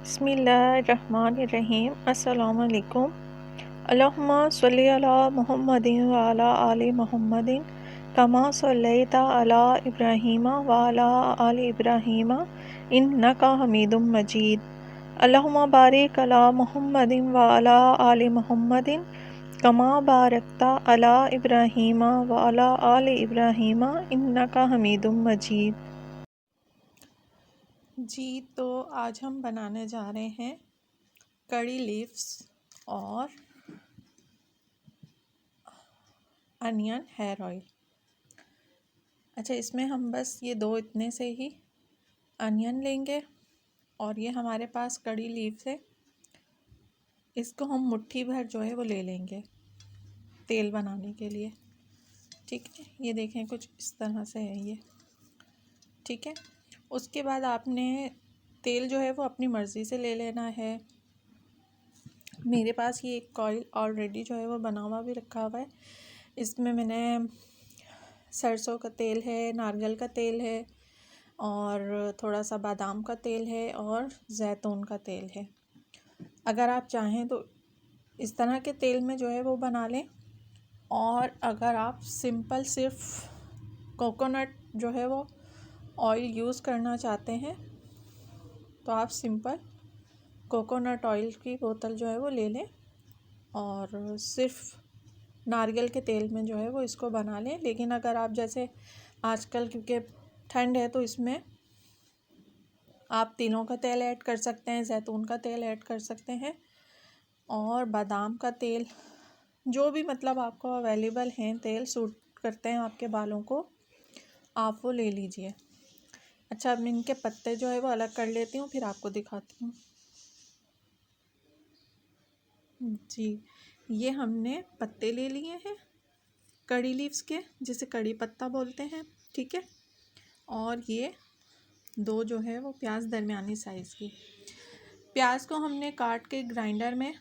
बिस्मिल्लाहिर्रहमानिर्रहीम। अस्सलामु अलैकुम। अल्लाहुम्मा सल्लि अला मुहम्मदिन व अला आलि मुहम्मदिन कमा सल्लैता अला इब्राहीम व अला आलि इब्राहीम इन्नका हमीदुम मजीद। अल्लाहुम्मा बारिक अला मुहम्मदिन व अला आलि मुहम्मदिन कमा बारकता अला इब्राहीम व अला आलि इब्राहीम इन्नका हमीदुम मजीद। जी, तो आज हम बनाने जा रहे हैं कड़ी लीव्स और अनियन हेयर ऑयल। अच्छा, इसमें हम बस ये दो इतने से ही अनियन लेंगे और ये हमारे पास कड़ी लीव्स है। इसको हम मुट्ठी भर जो है वो ले लेंगे तेल बनाने के लिए। ठीक है, ये देखें कुछ इस तरह से है ये। ठीक है, उसके बाद आपने तेल जो है वो अपनी मर्ज़ी से ले लेना है। मेरे पास ये एक ऑयल ऑलरेडी जो है वो बना हुआ भी रखा हुआ है। इसमें मैंने सरसों का तेल है, नारियल का तेल है और थोड़ा सा बादाम का तेल है और जैतून का तेल है। अगर आप चाहें तो इस तरह के तेल में जो है वो बना लें, और अगर आप सिंपल सिर्फ कोकोनट जो है वो ऑयल यूज़ करना चाहते हैं तो आप सिंपल कोकोनट ऑयल की बोतल जो है वो ले लें और सिर्फ नारियल के तेल में जो है वो इसको बना लें। लेकिन अगर आप जैसे आजकल क्योंकि ठंड है तो इसमें आप तिलों का तेल ऐड कर सकते हैं, जैतून का तेल ऐड कर सकते हैं और बादाम का तेल, जो भी मतलब आपको अवेलेबल हैं तेल सूट करते हैं आपके बालों को, आप वो ले लीजिए। अच्छा, अब मैं इनके पत्ते जो है वो अलग कर लेती हूँ, फिर आपको दिखाती हूँ। जी, ये हमने पत्ते ले लिए हैं कड़ी लीव्स के, जिसे कड़ी पत्ता बोलते हैं। ठीक है, और ये दो जो है वो प्याज दरमियानी साइज़ की। प्याज को हमने काट के ग्राइंडर में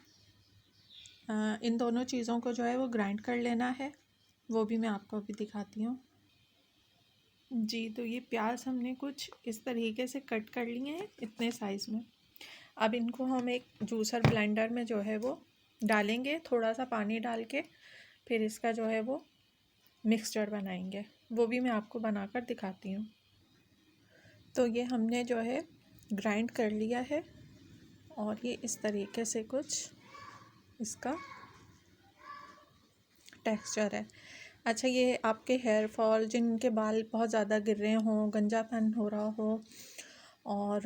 इन दोनों चीज़ों को जो है वो ग्राइंड कर लेना है, वो भी मैं आपको अभी दिखाती हूँ। जी, तो ये प्याज हमने कुछ इस तरीके से कट कर लिए हैं इतने साइज़ में। अब इनको हम एक जूसर ब्लेंडर में जो है वो डालेंगे, थोड़ा सा पानी डाल के, फिर इसका जो है वो मिक्सचर बनाएंगे, वो भी मैं आपको बनाकर दिखाती हूँ। तो ये हमने जो है ग्राइंड कर लिया है और ये इस तरीके से कुछ इसका टेक्सचर है। अच्छा, ये आपके हेयर फॉल, जिनके बाल बहुत ज़्यादा गिर रहे हों, गंजापन हो रहा हो और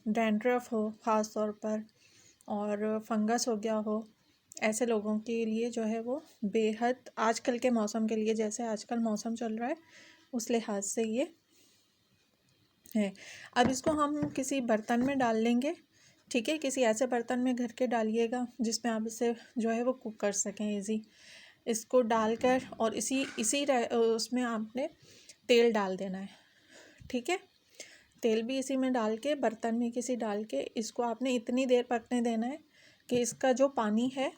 डैंड्रफ हो ख़ास तौर पर, और फंगस हो गया हो, ऐसे लोगों के लिए जो है वो बेहद आजकल के मौसम के लिए, जैसे आजकल मौसम चल रहा है उस लिहाज से ये है। अब इसको हम किसी बर्तन में डाल लेंगे। ठीक है, किसी ऐसे बर्तन में घर के डालिएगा जिसमें आप इसे जो है वो कुक कर सकें ईज़ी। इसको डालकर और इसी इसी उसमें आपने तेल डाल देना है। ठीक है, तेल भी इसी में डाल के, बर्तन में किसी डाल के, इसको आपने इतनी देर पकने देना है कि इसका जो पानी है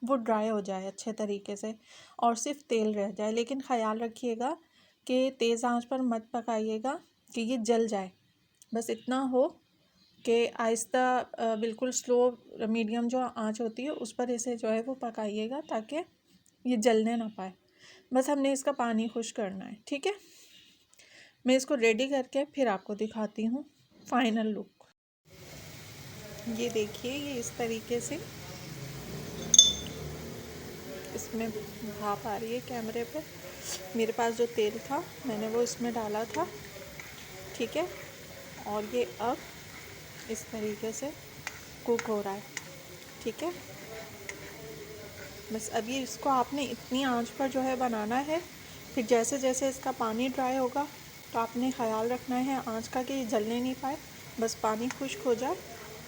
वो ड्राई हो जाए अच्छे तरीके से और सिर्फ तेल रह जाए। लेकिन ख़याल रखिएगा कि तेज़ आंच पर मत पकाइएगा कि ये जल जाए। बस इतना हो कि आहिस्ता बिल्कुल स्लो मीडियम जो आंच होती है उस पर इसे जो है वो पकाइएगा ताकि ये जलने ना पाए। बस हमने इसका पानी खुश करना है। ठीक है, मैं इसको रेडी करके फिर आपको दिखाती हूँ फाइनल लुक। ये देखिए, ये इस तरीके से इसमें भाप आ रही है कैमरे पे। मेरे पास जो तेल था मैंने वो इसमें डाला था। ठीक है, और ये अब इस तरीके से कुक हो रहा है। ठीक है, बस अभी इसको आपने इतनी आंच पर जो है बनाना है। फिर जैसे जैसे इसका पानी ड्राई होगा तो आपने ख़याल रखना है आंच का कि ये जलने नहीं पाए। बस पानी खुश्क हो जाए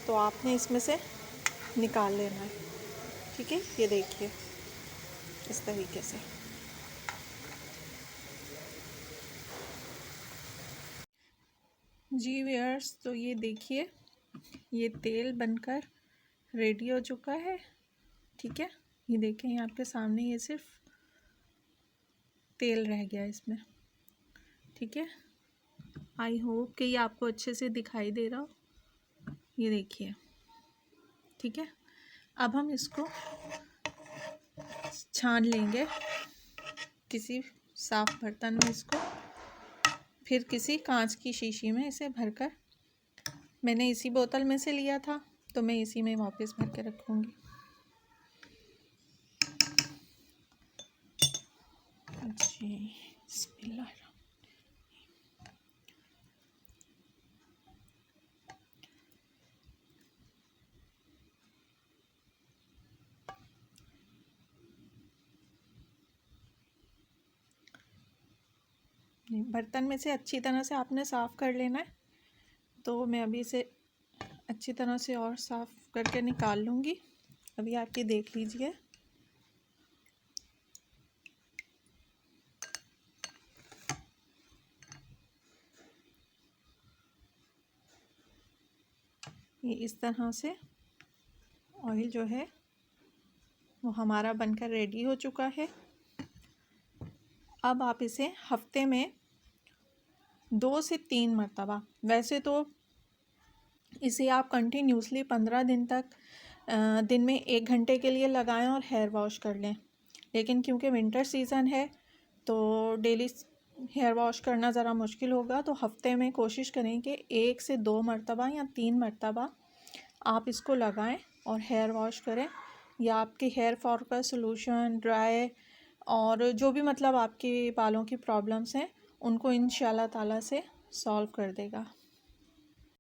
तो आपने इसमें से निकाल लेना है। ठीक है, ये देखिए इस तरीके से। जी व्यूअर्स, तो ये देखिए ये तेल बनकर रेडी हो चुका है। ठीक है, ये देखें, ये आपके सामने ये सिर्फ तेल रह गया इसमें। ठीक है, आई होप कि ये आपको अच्छे से दिखाई दे रहा हो। ये देखिए, ठीक है। अब हम इसको छान लेंगे किसी साफ बर्तन में, इसको फिर किसी कांच की शीशी में इसे भरकर, मैंने इसी बोतल में से लिया था तो मैं इसी में वापस भर के रखूँगी। जी बिस्मिल्लाह। बर्तन में से अच्छी तरह से आपने साफ़ कर लेना है। तो मैं अभी इसे अच्छी तरह से और साफ़ करके निकाल लूँगी। अभी आपकी देख लीजिए। ये इस तरह से ऑयल जो है वो हमारा बनकर रेडी हो चुका है। अब आप इसे हफ्ते में 2 से 3 मरतबा, वैसे तो इसे आप कंटिन्यूसली 15 दिन तक दिन में 1 घंटे के लिए लगाएं और हेयर वॉश कर लें, लेकिन क्योंकि विंटर सीज़न है तो डेली हेयर वॉश करना ज़रा मुश्किल होगा। तो हफ्ते में कोशिश करें कि 1 से 2 मरतबा या 3 मरतबा आप इसको लगाएं और हेयर वॉश करें, या आपके हेयर फॉल का सलूशन, ड्राई और जो भी मतलब आपके बालों की प्रॉब्लम्स हैं उनको इंशाल्लाह ताला से सॉल्व कर देगा।